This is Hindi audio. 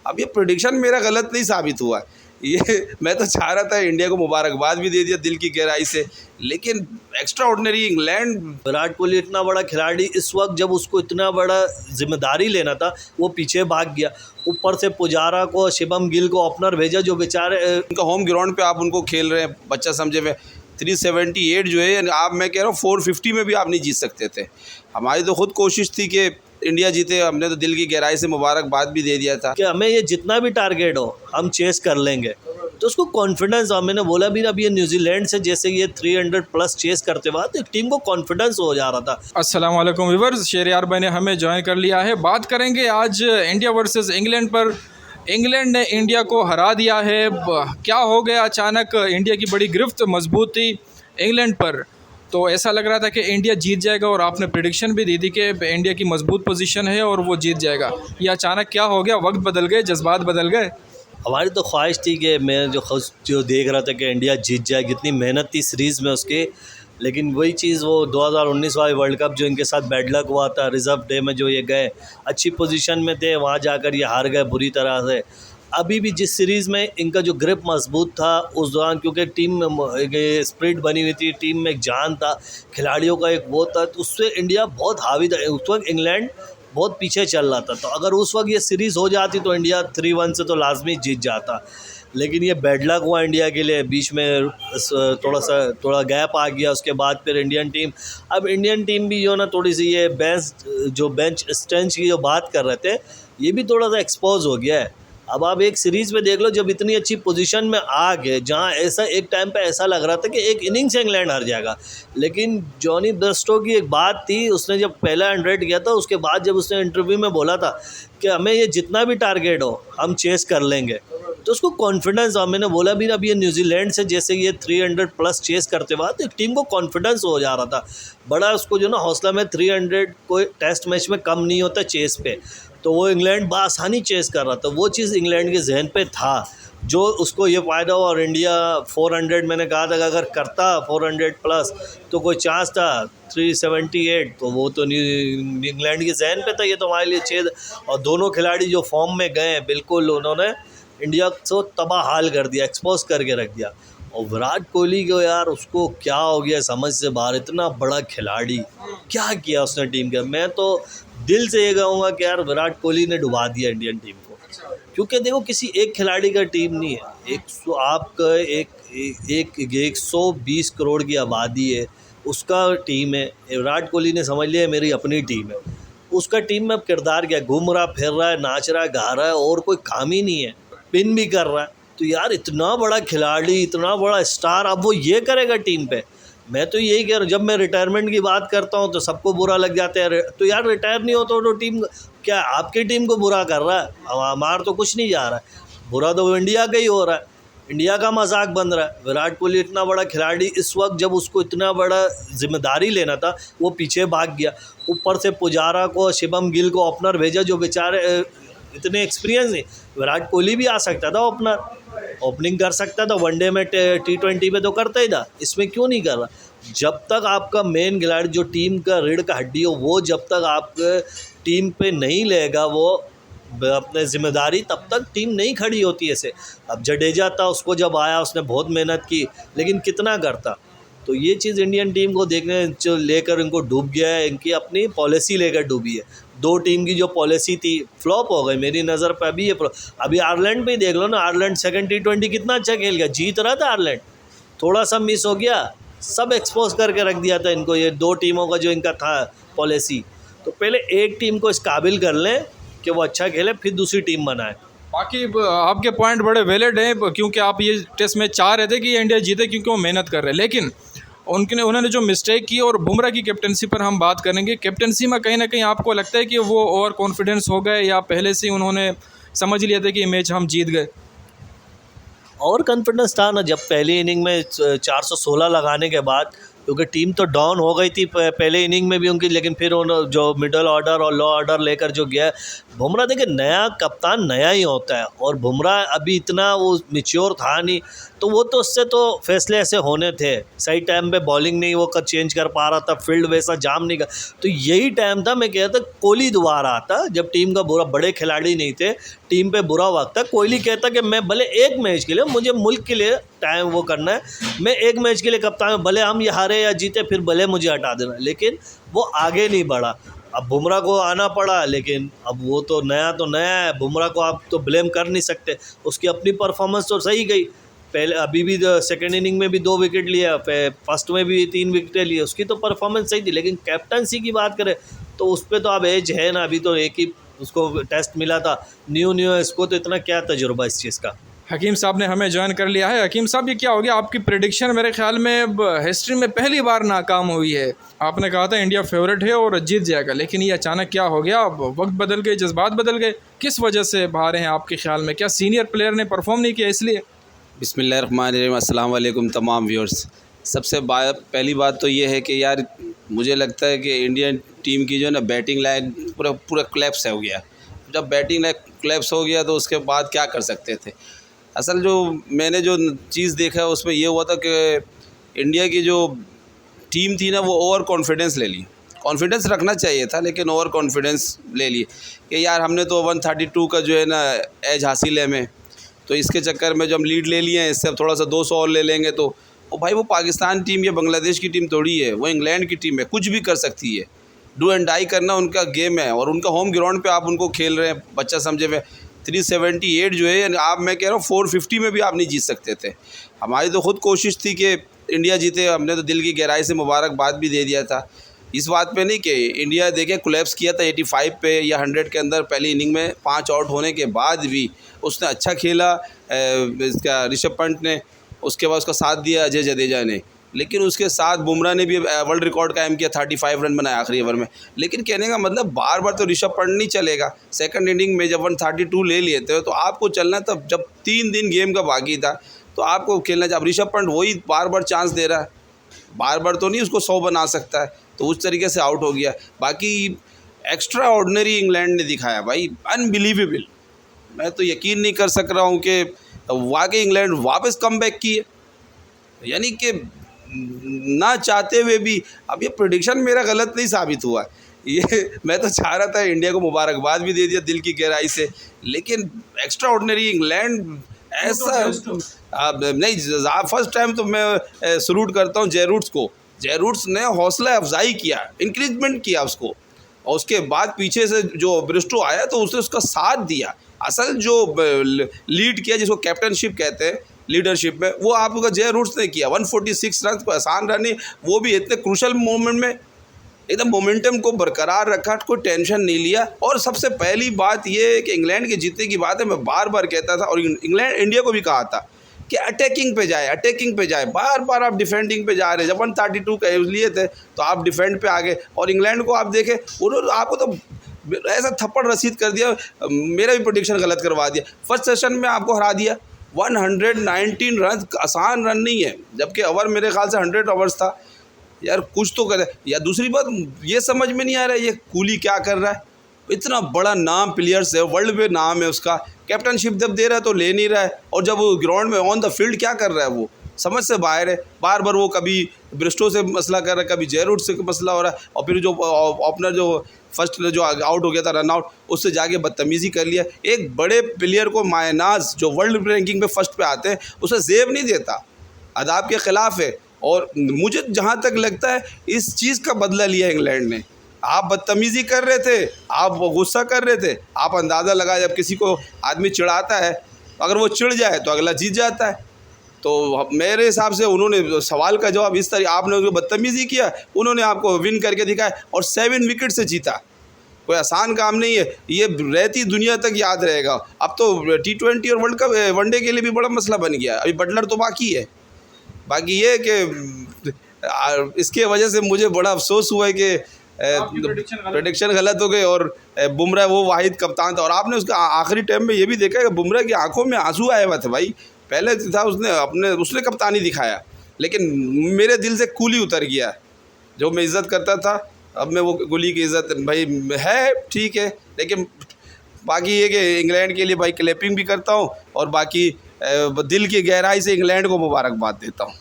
अब ये प्रेडिक्शन मेरा गलत नहीं साबित हुआ, ये मैं तो चाह रहा था इंडिया को मुबारकबाद भी दे दिया दिल की गहराई से, लेकिन extra ordinary England. Virat Kohli इतना बड़ा खिलाड़ी, इस वक्त जब उसको इतना बड़ा जिम्मेदारी लेना था वो पीछे भाग गया। ऊपर से पुजारा को, शिवम गिल को ओपनर भेजा जो बेचारे उनका होम ग्राउंड पे आप उनको खेल रहे हैं बच्चा समझे में। 378 जो है आप, मैं कह रहा हूँ 450 में भी आप नहीं जीत सकते थे। हमारी तो खुद कोशिश थी कि इंडिया जीते, हमने तो दिल की गहराई से मुबारकबाद भी दे दिया था कि हमें ये जितना भी टारगेट हो हम चेस कर लेंगे। तो उसको कॉन्फिडेंस, मैंने बोला भी अब ये न्यूजीलैंड से जैसे ये 300 प्लस चेस करते बाद तो टीम को कॉन्फिडेंस हो जा रहा था। अस्सलाम वालेकुम व्यूअर्स, शेरियार भाई ने हमें ज्वाइन कर लिया है। बात करेंगे आज इंडिया वर्सेस इंग्लैंड पर। इंग्लैंड ने इंडिया को हरा दिया है। क्या हो गया अचानक? इंडिया की बड़ी गिरफ्त मजबूत थी इंग्लैंड पर, तो ऐसा लग रहा था कि इंडिया जीत जाएगा और आपने प्रेडिक्शन भी दी थी कि इंडिया की मजबूत पोजीशन है और वो जीत जाएगा। ये अचानक क्या हो गया? वक्त बदल गए, जज्बात बदल गए? हमारी तो ख्वाहिश थी कि मैं जो देख रहा था कि इंडिया जीत जाए, कितनी मेहनत थी सीरीज़ में उसके, लेकिन वही चीज़ वो 2019 वाले वर्ल्ड कप जो इनके साथ बैड लक हुआ था, रिज़र्व डे में जो ये गए अच्छी पोजीशन में थे, वहाँ जाकर ये हार गए बुरी तरह से। अभी भी जिस सीरीज़ में इनका जो ग्रिप मजबूत था उस दौरान, क्योंकि टीम में एक स्पिरिट बनी हुई थी, टीम में एक जान था, खिलाड़ियों का एक वो था, तो उससे इंडिया बहुत हावी था। उस वक्त इंग्लैंड बहुत पीछे चल रहा था, तो अगर उस वक्त ये सीरीज़ हो जाती तो इंडिया 3-1 से तो लाजमी जीत जाता। लेकिन ये बैड लक हुआ इंडिया के लिए, बीच में थोड़ा गैप आ गया, उसके बाद फिर इंडियन टीम भी जो ना थोड़ी सी ये बेंच स्ट्रेंथ की जो बात कर रहे थे, ये भी थोड़ा सा एक्सपोज हो गया है। अब आप एक सीरीज़ में देख लो, जब इतनी अच्छी पोजीशन में आ गए, जहाँ ऐसा एक टाइम पे ऐसा लग रहा था कि एक इनिंग से इंग्लैंड हार जाएगा, लेकिन जॉनी बेयरस्टो की एक बात थी, उसने जब पहला 100 किया था उसके बाद जब उसने इंटरव्यू में बोला था कि हमें ये जितना भी टारगेट हो हम चेस कर लेंगे, तो उसको कॉन्फिडेंस, मैंने बोला भी अब ये न्यूजीलैंड से जैसे ये 300 प्लस चेस करते बाद तो टीम को कॉन्फिडेंस हो जा रहा था बड़ा, उसको जो ना हौसला में 300 कोई टेस्ट मैच में कम नहीं होता चेस पे, तो वो इंग्लैंड बआसानी चेस कर रहा था। वो चीज़ इंग्लैंड के जहन पे था जो उसको ये फ़ायदा हुआ। और इंडिया 400, मैंने कहा था कि अगर करता 400 प्लस तो कोई चांस था। 378 तो वो तो इंग्लैंड के जहन पे था, ये तो हमारे लिए छेद। और दोनों खिलाड़ी जो फॉर्म में गए बिल्कुल उन्होंने इंडिया को तबाह हाल कर दिया, एक्सपोज करके रख दिया। और विराट कोहली को यार उसको क्या हो गया समझ से बाहर, इतना बड़ा खिलाड़ी क्या किया उसने टीम के। मैं तो दिल से ये कहूँगा कि यार विराट कोहली ने डुबा दिया इंडियन टीम को, क्योंकि देखो किसी एक खिलाड़ी का टीम नहीं है। 120 करोड़ की आबादी है, उसका टीम है। विराट कोहली ने समझ लिया मेरी अपनी टीम है, उसका टीम में अब किरदार क्या, घूम रहा फिर रहा है, नाच रहा है, गा रहा है, और कोई काम ही नहीं है, पिन भी कर रहा है। तो यार इतना बड़ा खिलाड़ी, इतना बड़ा स्टार, अब वो ये करेगा टीम पे। मैं तो यही कह रहा हूँ, जब मैं रिटायरमेंट की बात करता हूँ तो सबको बुरा लग जाता है, तो यार रिटायर नहीं होता तो टीम क्या आपकी टीम को बुरा कर रहा है? हमारा तो कुछ नहीं जा रहा है, बुरा तो इंडिया का ही हो रहा है, इंडिया का मजाक बन रहा है। विराट कोहली इतना बड़ा खिलाड़ी, इस वक्त जब उसको इतना बड़ा जिम्मेदारी लेना था वो पीछे भाग गया। ऊपर से पुजारा को, शिवम गिल को ओपनर भेजा जो बेचारे इतने एक्सपीरियंस नहीं। विराट कोहली भी आ सकता था ओपनर, ओपनिंग कर सकता था, वनडे में T20 में तो करता ही था, इसमें क्यों नहीं कर रहा? जब तक आपका मेन खिलाड़ी जो टीम का रीढ़ का हड्डी हो, वो जब तक आपके टीम पे नहीं लेगा वो अपने ज़िम्मेदारी, तब तक टीम नहीं खड़ी होती ऐसे। अब जडेजा था, उसको जब आया उसने बहुत मेहनत की, लेकिन कितना करता। तो ये चीज़ इंडियन टीम को देखने जो लेकर इनको डूब गया है, इनकी अपनी पॉलिसी लेकर डूबी है। दो टीम की जो पॉलिसी थी फ्लॉप हो गई मेरी नज़र पर। अभी आयरलैंड पे देख लो ना, आयरलैंड सेकंड T20 कितना अच्छा खेल गया, जीत रहा था आयरलैंड, थोड़ा सा मिस हो गया, सब एक्सपोज करके रख दिया था इनको, ये दो टीमों का जो इनका था पॉलिसी। तो पहले एक टीम को इस काबिल कर लें कि वो अच्छा खेले, फिर दूसरी टीम बनाए। बाकी आपके पॉइंट बड़े वैलिड हैं, क्योंकि आप ये टेस्ट मैच चाह रहे थे कि इंडिया जीते क्योंकि वो मेहनत कर रहे हैं, लेकिन उन्होंने जो मिस्टेक की, और बुमराह की कैप्टनसी पर हम बात करेंगे। कैप्टनसी में कहीं ना कहीं आपको लगता है कि वो ओवर कॉन्फिडेंस हो गए, या पहले से उन्होंने समझ लिया था कि ये मैच हम जीत गए? और कॉन्फिडेंस था ना, जब पहली इनिंग में 416 लगाने के बाद, क्योंकि टीम तो डाउन हो गई थी पहले इनिंग में भी उनकी, लेकिन फिर जो मिडल ऑर्डर और लो ऑर्डर लेकर जो गया बुमराह, देखिए नया कप्तान नया ही होता है, और बुमराह अभी इतना वो मैच्योर था नहीं, तो वो तो उससे तो फैसले ऐसे होने थे, सही टाइम पे बॉलिंग नहीं वो चेंज कर पा रहा था, फील्ड वैसा जाम नहीं कर, तो यही टाइम था मैं कहता कोहली दोबारा आता, जब टीम का बुरा बड़े खिलाड़ी नहीं थे, टीम पे बुरा वक्त था। कोहली कहता कि मैं भले एक मैच के लिए, मुझे मुल्क के लिए टाइम वो करना है, मैं एक मैच के लिए कप्तान हूं, भले हम ये हारे या जीते फिर भले मुझे हटा देना, लेकिन वो आगे नहीं बढ़ा। अब बुमराह को आना पड़ा, लेकिन अब वो तो नया है, बुमराह को आप तो ब्लेम कर नहीं सकते, उसकी अपनी परफॉर्मेंस तो सही गई। पहले अभी भी सेकेंड इनिंग में भी 2 विकेट लिया, फर्स्ट में भी 3 विकेटें लिए, उसकी तो परफॉर्मेंस सही थी। लेकिन कैप्टनसी की बात करें तो उस पर तो अब एज है ना, अभी तो एक ही उसको टेस्ट मिला था, न्यू है, इसको तो इतना क्या तजुर्बा इस चीज़ का। हकीम साहब ने हमें ज्वाइन कर लिया है। हकीम साहब, ये क्या हो गया? आपकी प्रेडिक्शन मेरे ख्याल में हिस्ट्री में पहली बार नाकाम हुई है। आपने कहा था इंडिया फेवरेट है और जीत जाएगा, लेकिन ये अचानक क्या हो गया? वक्त बदल गए, जज्बात बदल गए, किस वजह से बाहर हैं आपके ख्याल में? क्या सीनियर प्लेयर ने परफॉर्म नहीं किया इसलिए? बिस्मिल्लाहिर्रहमानिर्रहीम, अस्सलाम वालेकुम तमाम व्यूअर्स। सबसे पहली बात तो ये है कि यार मुझे लगता है कि इंडियन टीम की जो है ना बैटिंग लाइन पूरा क्लैप्स हो गया। जब बैटिंग लाइन क्लैप्स हो गया तो उसके बाद क्या कर सकते थे। असल जो मैंने जो चीज़ देखा है उसमें ये हुआ था कि इंडिया की जो टीम थी ना वो ओवर कॉन्फिडेंस ले ली। कॉन्फिडेंस रखना चाहिए था लेकिन ओवर कॉन्फिडेंस ले लिए कि यार हमने तो 132 का जो है ना एज हासिल है हमें, तो इसके चक्कर में जो हम लीड ले लिए हैं इससे अब थोड़ा सा 200 और ले लेंगे तो भाई वो पाकिस्तान टीम या बांग्लादेश की टीम थोड़ी है, वो इंग्लैंड की टीम है, कुछ भी कर सकती है। डू एंड डाई करना उनका गेम है और उनका होम ग्राउंड पे आप उनको खेल रहे हैं बच्चा समझे हुए। 378 जो है आप, मैं कह रहा हूँ 450 में भी आप नहीं जीत सकते थे। हमारी तो ख़ुद कोशिश थी कि इंडिया जीते, हमने तो दिल की गहराई से मुबारकबाद भी दे दिया था इस बात पे नहीं कि इंडिया देखे कोलैप्स किया था 85 पे या 100 के अंदर पहली इनिंग में 5 आउट होने के बाद भी उसने अच्छा खेला। इसका ऋषभ पंत ने, उसके बाद उसका साथ दिया अजय जडेजा ने, लेकिन उसके साथ बुमराह ने भी वर्ल्ड रिकॉर्ड कायम किया, 35 रन बनाया आखिरी ओवर में। लेकिन कहने का मतलब बार बार तो ऋषभ पंत नहीं चलेगा। सेकंड इनिंग में जब 132 ले लिए थे तो आपको चलना था, जब 3 दिन गेम का बाकी था तो आपको खेलना चाहिए। अब ऋषभ पंत वही बार बार चांस दे रहा है, बार बार तो नहीं उसको 100 बना सकता है, तो उस तरीके से आउट हो गया। बाकी एक्स्ट्रा ऑर्डिनरी इंग्लैंड ने दिखाया भाई, अनबिलीवेबल। मैं तो यकीन नहीं कर सक रहा हूँ कि वाकई इंग्लैंड वापस कमबैक की है, यानी कि ना चाहते हुए भी। अब ये प्रेडिक्शन मेरा गलत नहीं साबित हुआ, ये मैं तो चाह रहा था इंडिया को मुबारकबाद भी दे दिया दिल की गहराई से, लेकिन एक्स्ट्रा ऑर्डिनरी इंग्लैंड ऐसा नहीं। फर्स्ट टाइम तो मैं सलूट करता हूँ जयरूट्स को। जयरूट्स ने हौसला अफजाई किया, इंक्रीजमेंट किया उसको, और उसके बाद पीछे से जो ब्रिस्टो आया तो उसने उसका साथ दिया। असल जो लीड किया, जिसको कैप्टनशिप कहते हैं लीडरशिप में, वो आपका जयरूट्स ने किया। 146 रन, कोई आसान रन नहीं, वो भी इतने क्रूशल मोमेंट में एकदम मोमेंटम को बरकरार रखा, कोई टेंशन नहीं लिया। और सबसे पहली बात ये है कि इंग्लैंड के जीतने की बात है, मैं बार बार कहता था और इंडिया को भी कहा था कि अटैकिंग पे जाए, अटैकिंग पे जाए। बार बार आप डिफेंडिंग पे जा रहे हैं। जब 132 का लिए थे तो आप डिफेंड पे आ गए, और इंग्लैंड को आप देखें उन्होंने आपको तो ऐसा थप्पड़ रसीद कर दिया, मेरा भी प्रेडिक्शन गलत करवा दिया। फर्स्ट सेशन में आपको हरा दिया 119 रन, आसान रन नहीं है, जबकि ओवर मेरे ख्याल से 100 ओवर्स था। यार कुछ तो करे। या दूसरी बात ये समझ में नहीं आ रहा है ये कूली क्या कर रहा है। इतना बड़ा नाम प्लेयर्स है, वर्ल्ड पे नाम है उसका, कैप्टनशिप जब दे रहा है तो ले नहीं रहा है, और जब वो ग्राउंड में ऑन द फील्ड क्या कर रहा है वो समझ से बाहर है। बार बार वो कभी ब्रिस्टो से मसला कर रहा है, कभी जयरूट्स से मसला हो रहा है, और फिर जो ओपनर जो फर्स्ट जो आउट हो गया था रन आउट, उससे जाके बदतमीज़ी कर लिया। एक बड़े प्लेयर को मायनाज जो वर्ल्ड रैंकिंग पे फर्स्ट पे आते हैं उसे जेब नहीं देता, अदाब के ख़िलाफ़ है। और मुझे जहाँ तक लगता है इस चीज़ का बदला लिया इंग्लैंड ने। आप बदतमीज़ी कर रहे थे, आप गुस्सा कर रहे थे, आप अंदाज़ा लगा जब किसी को आदमी चिढ़ाता है अगर वो चिढ़ जाए तो अगला जीत जाता है। तो मेरे हिसाब से उन्होंने सवाल का जवाब इस तरह, आपने उनको बदतमीज़ी किया, उन्होंने आपको विन करके दिखाया और 7 विकेट से जीता। कोई आसान काम नहीं है, ये रहती दुनिया तक याद रहेगा। अब तो T20 और वर्ल्ड कप वनडे के लिए भी बड़ा मसला बन गया, अभी बटलर तो बाकी है। बाकी ये कि इसके वजह से मुझे बड़ा अफसोस हुआ है कि प्रेडिक्शन गलत हो गए, और बुमराह वो वाहिद कप्तान था। और आपने उसका आखिरी टाइम में ये भी देखा कि बुमराह की आंखों में आंसू आया हुआ था भाई। पहले था उसने कप्तानी दिखाया, लेकिन मेरे दिल से कूली उतर गया। जो मैं इज़्ज़त करता था अब मैं वो कुली की इज़्ज़त भाई है, ठीक है, लेकिन बाकी ये कि इंग्लैंड के लिए भाई क्लैपिंग भी करता हूँ, और बाकी दिल की गहराई से इंग्लैंड को मुबारकबाद देता हूँ।